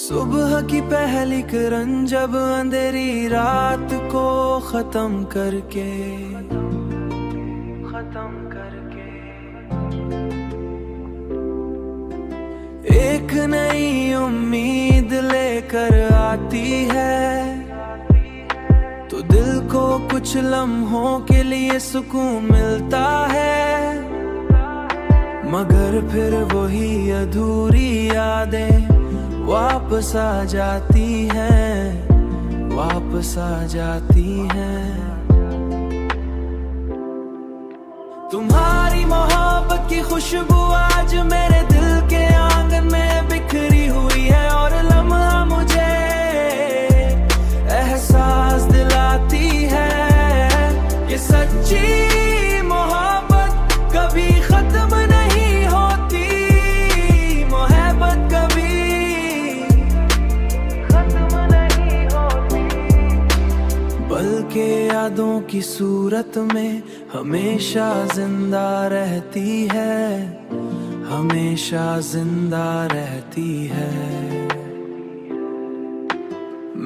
सुबह की पहली किरण जब अंधेरी रात को खत्म करके एक नई उम्मीद लेकर आती है, तो दिल को कुछ लम्हों के लिए सुकून मिलता है। मगर फिर वही अधूरी यादें वापस आ जाती हैं, वापस आ जाती हैं। तुम्हारी मोहब्बत की खुशबू आज मेरे दिल के आंगन में बिखरी हुई है, और लम्हा मुझे एहसास दिलाती है कि सच्ची मोहब्बत कभी खत्म नहीं होती, मोहब्बत कभी खत्म नहीं होती। बल्कि यादों की सूरत में हमेशा जिंदा रहती है, हमेशा जिंदा रहती है।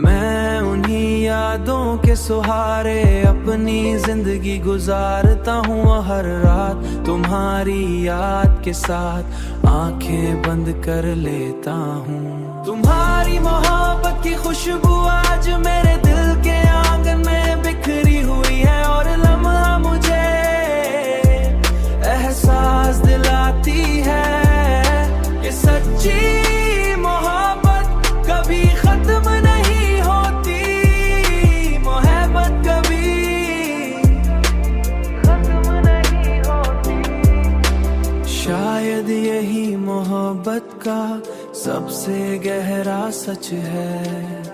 मैं उन्हीं यादों के सहारे अपनी जिंदगी गुजारता हूँ हर रात। तुम्हारी याद के साथ आंखें बंद कर लेता हूँ। तुम्हारी मोहब्बत की खुशबू आज मेरे दिल के आंगन में बिखरी हुई है, और लम्हा मुझे एहसास दिलाती है कि सच्ची मोहब्बत कभी खत्म नहीं होती, मोहब्बत कभी खत्म नहीं होती। शायद यही मोहब्बत का सबसे गहरा सच है।